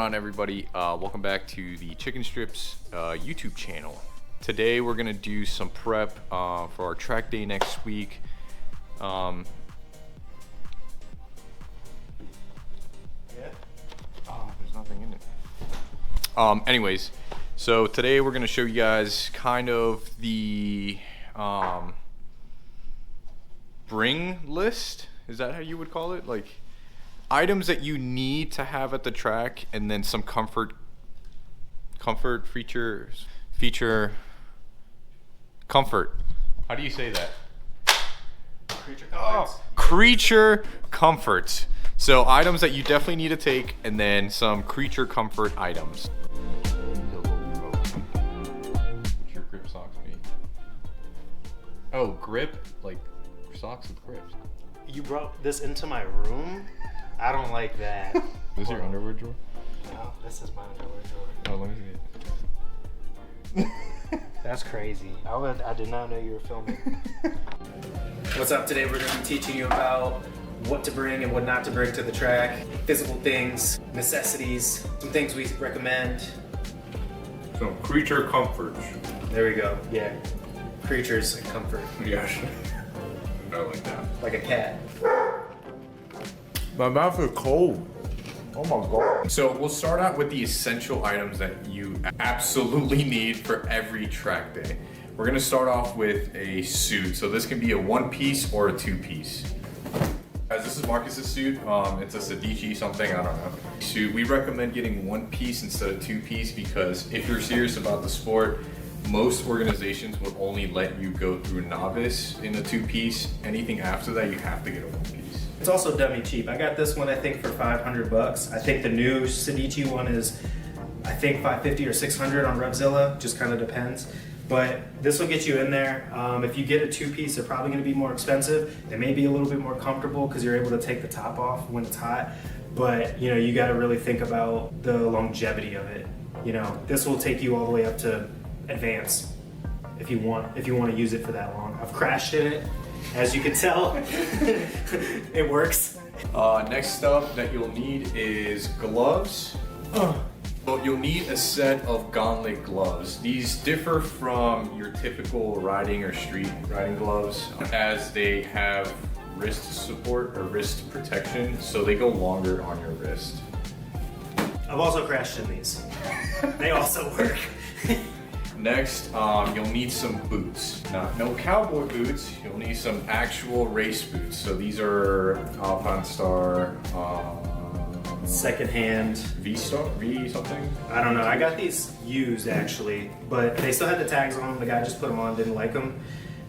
on, everybody? Welcome back to the Chicken Strips YouTube channel. Today we're gonna do some prep for our track day next week. Yeah. Oh, there's nothing in it. Anyways, so today we're gonna show you guys kind of the bring list. Is that how you would call it? Like items that you need to have at the track, and then some comfort features. How do you say that? Creature comforts. Oh, creature comforts. So items that you definitely need to take, and then some creature comfort items. What's your grip socks mean? Oh, grip? Like socks with grips. You brought this into my room? I don't like that. Is this your underwear drawer? No, this is my underwear drawer. Oh, let me see it. That's crazy. I did not know you were filming. What's up? Today we're going to be teaching you about what to bring and what not to bring to the track. Physical things, necessities, some things we recommend. Some creature comforts. There we go. Yeah. Creatures and comfort. Yes. I like that. Like a cat. My mouth is cold. Oh my god. So we'll start out with the essential items that you absolutely need for every track day. We're gonna start off with a suit. So this can be a one-piece or a two-piece. Guys, this is Marcus's suit. It's a Sedici something, I don't know. Suit. We recommend getting one piece instead of two-piece because if you're serious about the sport, most organizations will only let you go through novice in a two-piece. Anything after that, you have to get a one-piece. It's also dummy cheap. I got this one I think for $500. I think the new Sedici one is I think $550 or $600 on Revzilla, just kind of depends. But this will get you in there. If you get a two-piece, they're probably going to be more expensive. They may be a little bit more comfortable because you're able to take the top off when it's hot. But you know, you got to really think about the longevity of it. You know, this will take you all the way up to advanced if you want to use it for that long. I've crashed in it. As you can tell, it works. Next up that you'll need is gloves. So you'll need a set of Gauntlet Gloves. These differ from your typical riding or street riding gloves as they have wrist support or wrist protection, so they go longer on your wrist. I've also crashed in these. They also work. Next, you'll need some boots. No cowboy boots, you'll need some actual race boots. So these are Alpine Star, secondhand. V something? I don't know, I got these used actually, but they still had the tags on them. The guy just put them on, didn't like them,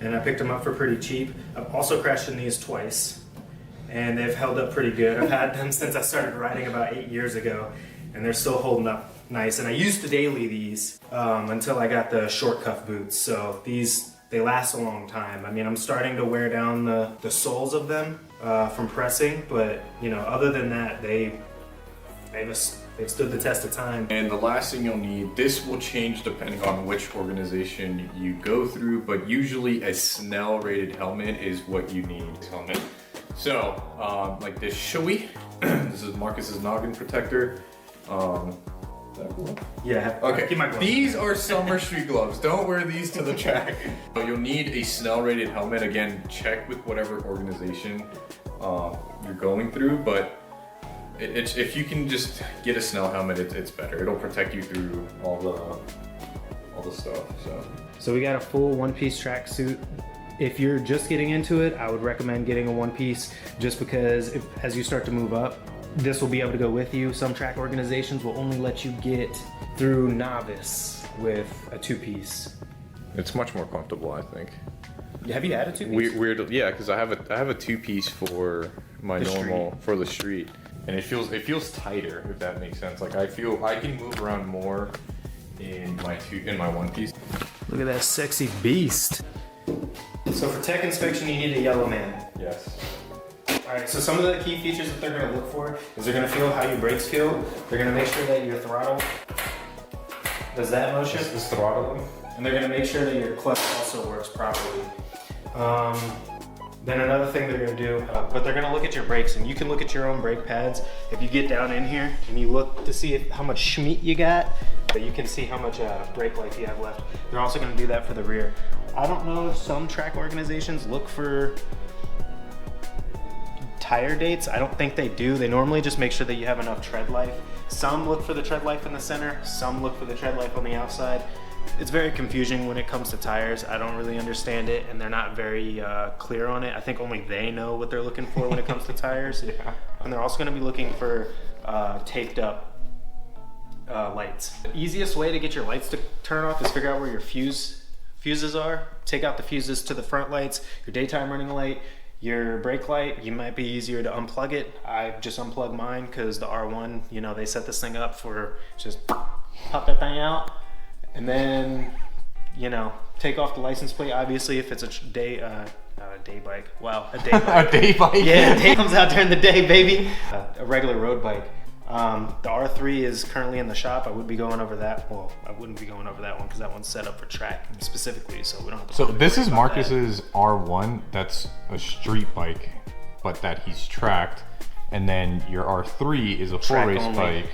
and I picked them up for pretty cheap. I've also crashed in these twice, and they've held up pretty good. I've had them since I started riding about 8 years ago, and they're still holding up nice. And I used to daily these until I got the short cuff boots. So these, they last a long time. I mean, I'm starting to wear down the soles of them from pressing, but you know, other than that, they've stood the test of time. And the last thing you'll need, this will change depending on which organization you go through, but usually a SNELL rated helmet is what you need. Helmet. So, like this Shoei, this is Marcus's noggin protector. Yeah. Okay. Keep my gloves. These are summer street gloves. Don't wear these to the track. So you'll need a SNELL rated helmet. Again, check with whatever organization you're going through, but if you can just get a SNELL helmet, it's better. It'll protect you through all the stuff. So we got a full one-piece tracksuit. If you're just getting into it, I would recommend getting a one-piece just because as you start to move up, this will be able to go with you. Some track organizations will only let you get through novice with a two-piece. It's much more comfortable, I think. Have you had a two-piece? Weird, yeah, because I have a two-piece for my for the street, and it feels tighter, if that makes sense. Like I can move around more in my one-piece. Look at that sexy beast. So for tech inspection, you need a yellow man. Yes. Alright, so some of the key features that they're going to look for is they're going to feel how your brakes feel. They're going to make sure that your throttle does that motion. Is throttling? And they're going to make sure that your clutch also works properly. Then another thing they're gonna do, but they're gonna look at your brakes, and you can look at your own brake pads. If you get down in here and you look to see how much schmeat you got, you can see how much brake life you have left. They're also gonna do that for the rear. I don't know if some track organizations look for tire dates. I don't think they do. They normally just make sure that you have enough tread life. Some look for the tread life in the center, some look for the tread life on the outside. It's very confusing when it comes to tires. I don't really understand it, and they're not very clear on it. I think only they know what they're looking for when it comes to tires. Yeah. And they're also gonna be looking for taped up lights. The easiest way to get your lights to turn off is figure out where your fuses are. Take out the fuses to the front lights, your daytime running light, your brake light. You might be easier to unplug it. I just unplug mine because the R1, you know, they set this thing up for just pop that thing out. And then, you know, take off the license plate. Obviously, if it's a day bike. Wow, a day bike. A day bike? Yeah, a day comes out during the day, baby. A regular road bike. The R3 is currently in the shop. I would be going over that. Well, I wouldn't be going over that one because that one's set up for track specifically, so we don't have to. So this is Marcus's R1. That's a street bike, but that he's tracked. And then your R3 is a full race bike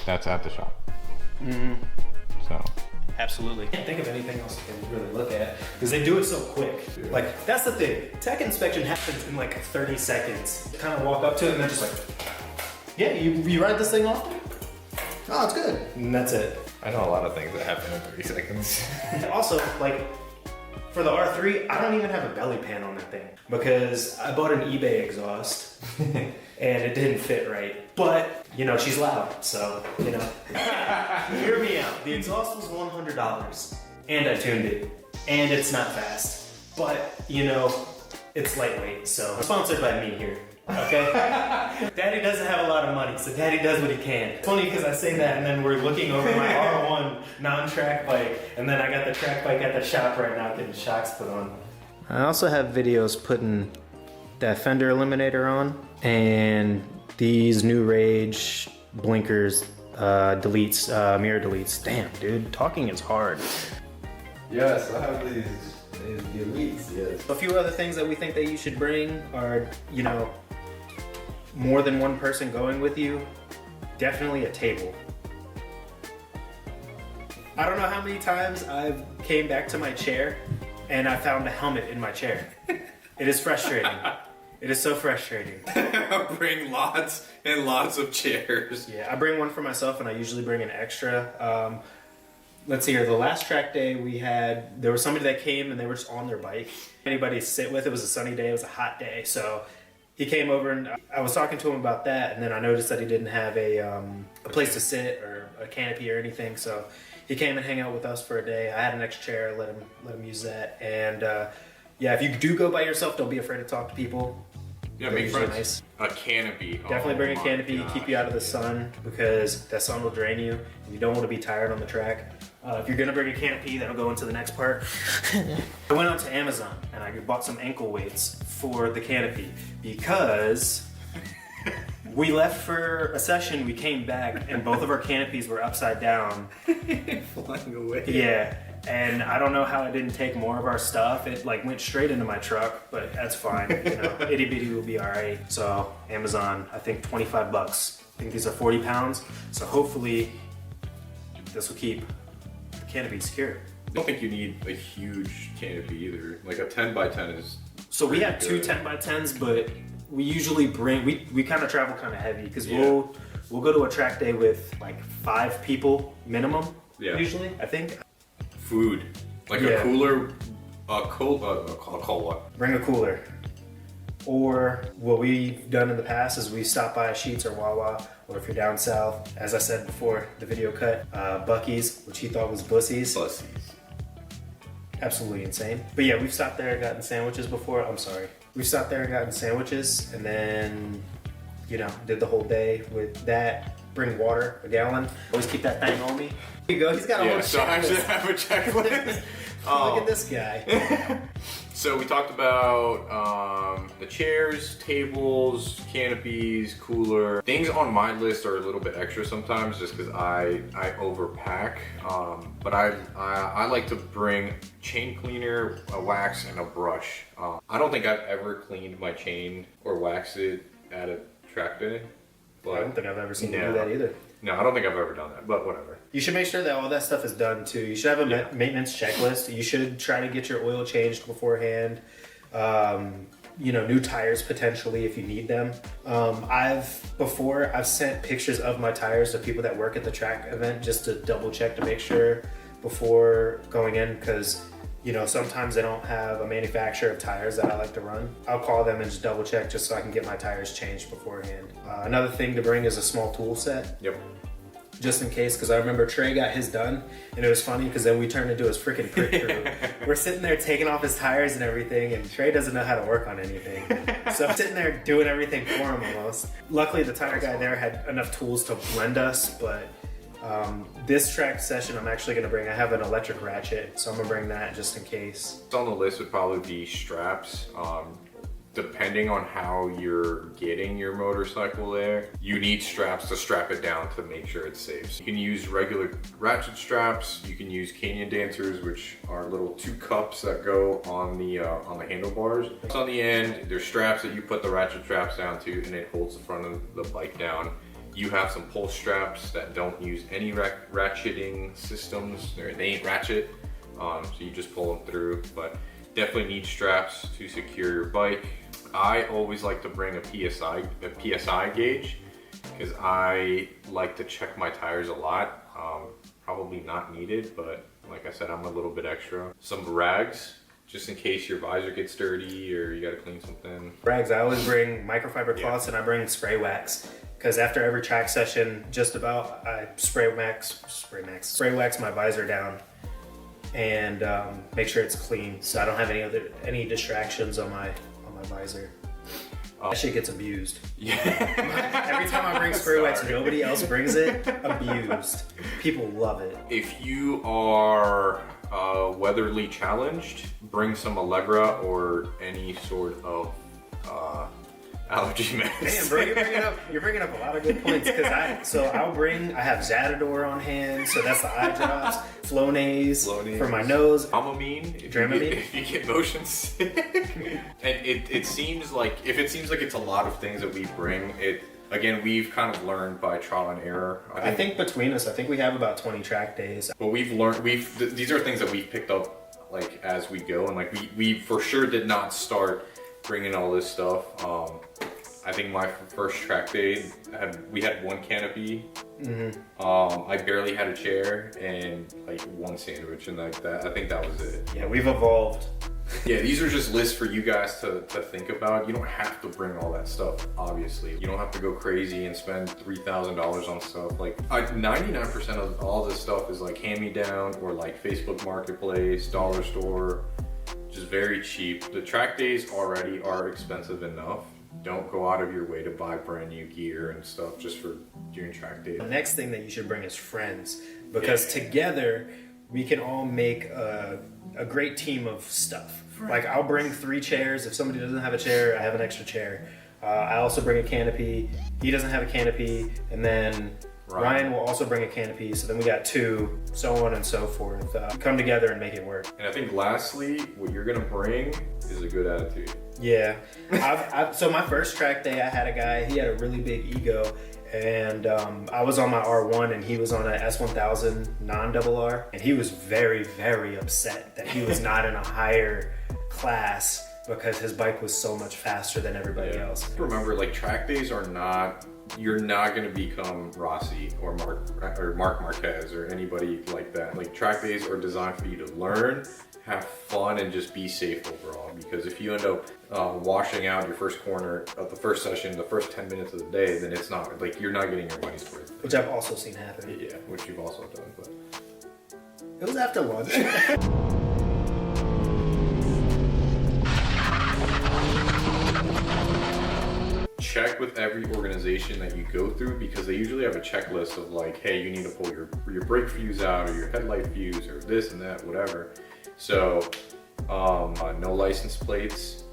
that's at the shop. Mm-hmm. So. Absolutely. Can't think of anything else to really look at because they do it so quick. Like, that's the thing. Tech inspection happens in like 30 seconds. You kind of walk up to it and they're just like, yeah, you ride this thing off? Oh, it's good. And that's it. I know a lot of things that happen in 30 seconds. Also, like, for the R3, I don't even have a belly pan on that thing because I bought an eBay exhaust and it didn't fit right. But, you know, she's loud, so, you know. Hear me out. The exhaust was $100 and I tuned it and it's not fast. But, you know, it's lightweight, so sponsored by me here. Okay? Daddy doesn't have a lot of money, so Daddy does what he can. It's funny because I say that and then we're looking over my R1 non-track bike and then I got the track bike at the shop right now getting shocks put on. I also have videos putting that fender eliminator on and these new Rage blinkers deletes, mirror deletes. Damn, dude, talking is hard. Yes, I have these deletes, yes. A few other things that we think that you should bring are, you know, more than one person going with you. Definitely a table. I don't know how many times I've came back to my chair and I found a helmet in my chair. It is frustrating. It is so frustrating. Bring lots and lots of chairs. Yeah, I bring one for myself and I usually bring an extra. Let's see here, the last track day we had, there was somebody that came and they were just on their bike. Anybody to sit with, it was a sunny day, it was a hot day, so he came over and I was talking to him about that and then I noticed that he didn't have a place to sit or a canopy or anything, so he came and hang out with us for a day. I had an extra chair, let him use that, and yeah, if you do go by yourself, don't be afraid to talk to people. Yeah, They're make usually friends. nice. A canopy. Definitely bring a my canopy, gosh, keep you out of the sun because that sun will drain you and you don't want to be tired on the track. If you're gonna bring a canopy, that'll go into the next part. I went onto Amazon and I bought some ankle weights for the canopy because we left for a session, we came back and both of our canopies were upside down. Flying away. Yeah, and I don't know how I didn't take more of our stuff. It like went straight into my truck, but that's fine. You know, itty bitty will be all right. So Amazon, I think 25 bucks. I think these are 40 pounds. So hopefully this will keep the canopy secure. I don't think you need a huge canopy either. Like a 10 by 10 is. So we have two good. 10 by 10s, but we usually bring, we kind of travel kind of heavy because we'll go to a track day with like 5 people minimum. Yeah. Usually, I think. Food. Like Yeah. a cooler, a cola. Bring a cooler. Or what we've done in the past is we stop by Sheetz or Wawa, or if you're down south, as I said before, the video cut, Buc-ee's, which he thought was bussies. Bussies. Absolutely insane. But yeah, we've stopped there and gotten sandwiches before. I'm sorry. We've stopped there and gotten sandwiches and then, you know, did the whole day with that. bring water, a gallon. Always keep that thing on me. Here you go. He's got a whole so I actually checklist. have a checklist. Look at this guy. So we talked about the chairs, tables, canopies, cooler. Things on my list are a little bit extra sometimes just because I overpack. But I like to bring chain cleaner, a wax, and a brush. I don't think I've ever cleaned my chain or waxed it at a track day. But I don't think I've ever seen you do that either. No, I don't think I've ever done that, but whatever. You should make sure that all that stuff is done too. You should have a maintenance checklist. You should try to get your oil changed beforehand. You know, new tires potentially if you need them. I've sent pictures of my tires to people that work at the track event just to double check to make sure before going in, because you know, sometimes they don't have a manufacturer of tires that I like to run. I'll call them and just double check just so I can get my tires changed beforehand. Another thing to bring is a small tool set. Yep. Just in case, because I remember Trey got his done, and it was funny because then we turned into his freaking prick crew. We're sitting there taking off his tires and everything, and Trey doesn't know how to work on anything. So I'm sitting there doing everything for him almost. Luckily, the tire guy there had enough tools to blend us, but this track session I'm actually going to bring, I have an electric ratchet, so I'm going to bring that just in case. On the list would probably be straps. Depending on how you're getting your motorcycle there, you need straps to strap it down to make sure it's safe. So you can use regular ratchet straps, you can use Canyon Dancers, which are little 2 cups that go on the handlebars. So on the end, there's straps that you put the ratchet straps down to, and it holds the front of the bike down. You have some pull straps that don't use any ratcheting systems. They ain't ratchet, so you just pull them through, but definitely need straps to secure your bike. I always like to bring a PSI gauge because I like to check my tires a lot. Probably not needed, but like I said, I'm a little bit extra. Some rags, just in case your visor gets dirty or you gotta clean something. Rags, I always bring microfiber cloths and I bring spray wax. Because after every track session, just about, I spray wax my visor down and make sure it's clean, so I don't have any distractions on my visor. That shit gets abused. Yeah. Every time I bring spray wax, nobody else brings it. Abused. People love it. If you are weatherly challenged, bring some Allegra or any sort of allergy meds. Damn, bro, you're bringing up a lot of good points. I have Zatador on hand, so that's the eye drops. Flonase for my nose. Dramamine, if you get motion sick. And it seems like it's a lot of things that we bring. Again, we've kind of learned by trial and error. I think between us, we have about 20 track days. But these are things that we've picked up like as we go, and like we for sure did not start bringing all this stuff. I think my first track day, we had 1 canopy. Mm-hmm. I barely had a chair and like 1 sandwich, and like that. I think that was it. Yeah, we've evolved. Yeah, these are just lists for you guys to think about. You don't have to bring all that stuff, obviously. You don't have to go crazy and spend $3,000 on stuff. Like 99% of all this stuff is like hand-me-down or like Facebook Marketplace, dollar store, just very cheap. The track days already are expensive enough. Don't go out of your way to buy brand new gear and stuff just for doing track days. The next thing that you should bring is friends, because together we can all make a great team of stuff. Like I'll bring 3 chairs. If somebody doesn't have a chair, I have an extra chair. I also bring a canopy. He doesn't have a canopy, and then Ryan will also bring a canopy. So then we got 2, so on and so forth. Come together and make it work. And I think lastly, what you're gonna bring is a good attitude. Yeah. So my first track day, I had a guy, he had a really big ego, and I was on my R1 and he was on a S1000 non-RR, and he was very, very upset that he was not in a higher class because his bike was so much faster than everybody else. Remember, like track days are not, you're not gonna become Rossi or Mark Marquez or anybody like that. Like track days are designed for you to learn, have fun, and just be safe overall. Because if you end up washing out your first corner of the first session, the first 10 minutes of the day, then it's not, like you're not getting your money's worth. Which I've also seen happen. Yeah, which you've also done, but. It was after lunch. check with every organization that you go through, because they usually have a checklist of like, hey, you need to pull your brake fuse out or your headlight fuse or this and that, whatever. So no license plates,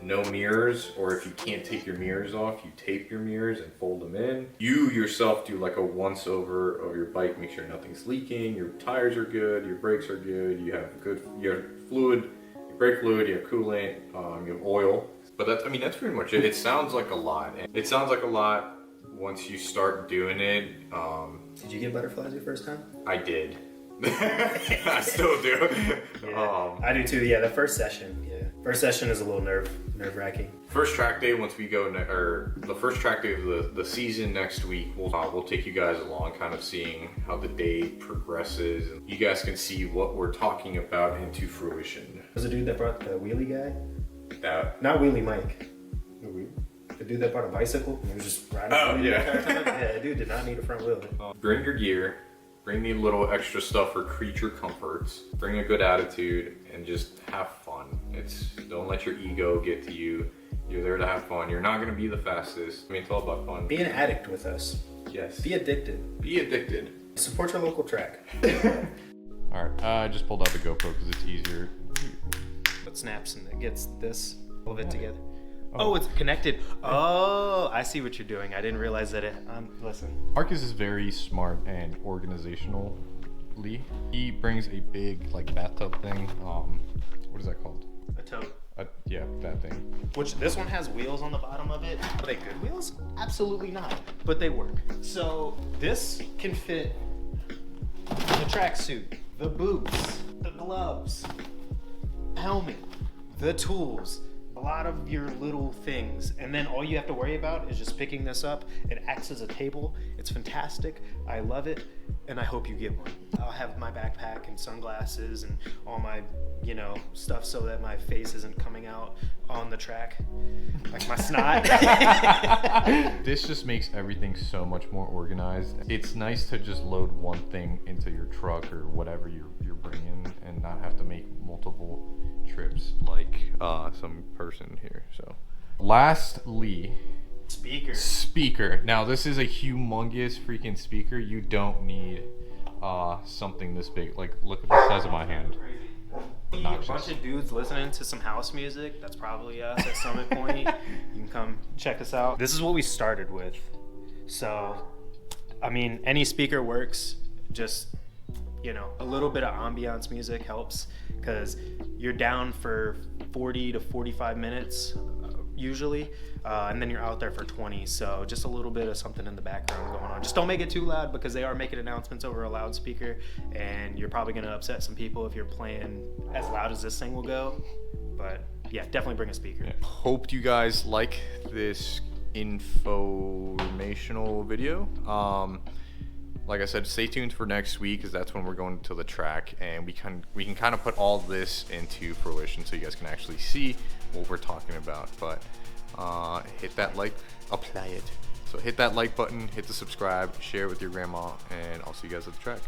no mirrors, or if you can't take your mirrors off, you tape your mirrors and fold them in. You yourself do like a once over of your bike, make sure nothing's leaking, your tires are good, your brakes are good, you have fluid, your brake fluid, you have coolant, you have oil. But that's, I mean, that's pretty much it. It sounds like a lot. It sounds like a lot once you start doing it. Did you get butterflies your first time? I did. I still do. Yeah, I do too. Yeah, the first session. Yeah, first session is a little nerve wracking. First track day, once we go, or the first track day of the season next week, we'll take you guys along, kind of seeing how the day progresses, and you guys can see what we're talking about into fruition. Was the dude that brought the wheelie guy? Not Wheelie Mike. The dude that brought a bicycle and he was just riding. Oh yeah. The entire time? Yeah, that dude did not need a front wheel. Bring your gear. Bring me a little extra stuff for creature comforts. Bring a good attitude and just have fun. Don't let your ego get to you. You're there to have fun. You're not gonna be the fastest. I mean, it's all about fun. Be an addict with us. Yes. Be addicted. Be addicted. Support your local track. All right, I just pulled out the GoPro because it's easier. It snaps and it gets this all of it together. Oh, it's connected. Oh, I see what you're doing. I didn't realize that listen. Marcus is very smart and organizationally. He brings a big like bathtub thing. What is that called? A tote. Yeah, that thing. Which this one has wheels on the bottom of it. Are they good wheels? Absolutely not, but they work. So this can fit the tracksuit, the boots, the gloves, helmet, the tools, a lot of your little things, and then all you have to worry about is just picking this up. It acts as a table. It's fantastic. I love it, and I hope you get one. I'll have my backpack and sunglasses and all my, stuff so that my face isn't coming out on the track like my snot. This just makes everything so much more organized. It's nice to just load one thing into your truck or whatever you're bringing and not have to make multiple trips like some person here. So lastly, speaker. Now this is a humongous freaking speaker. You don't need something this big. Like, look at the size of my hand. A bunch of dudes listening to some house music. That's probably us at Summit Point. You can come check us out. This is what we started with. So, I mean, any speaker works. Just, a little bit of ambiance music helps, because you're down for 40 to 45 minutes usually, and then you're out there for 20. So just a little bit of something in the background going on. Just don't make it too loud, because they are making announcements over a loudspeaker, and you're probably going to upset some people if you're playing as loud as this thing will go. But yeah, definitely bring a speaker. Yeah. Hope you guys like this informational video. Like I said, stay tuned for next week, because that's when we're going to the track, and we can kind of put all this into fruition so you guys can actually see what we're talking about. But hit that like, apply it. So hit that like button, hit the subscribe, share it with your grandma, and I'll see you guys at the track.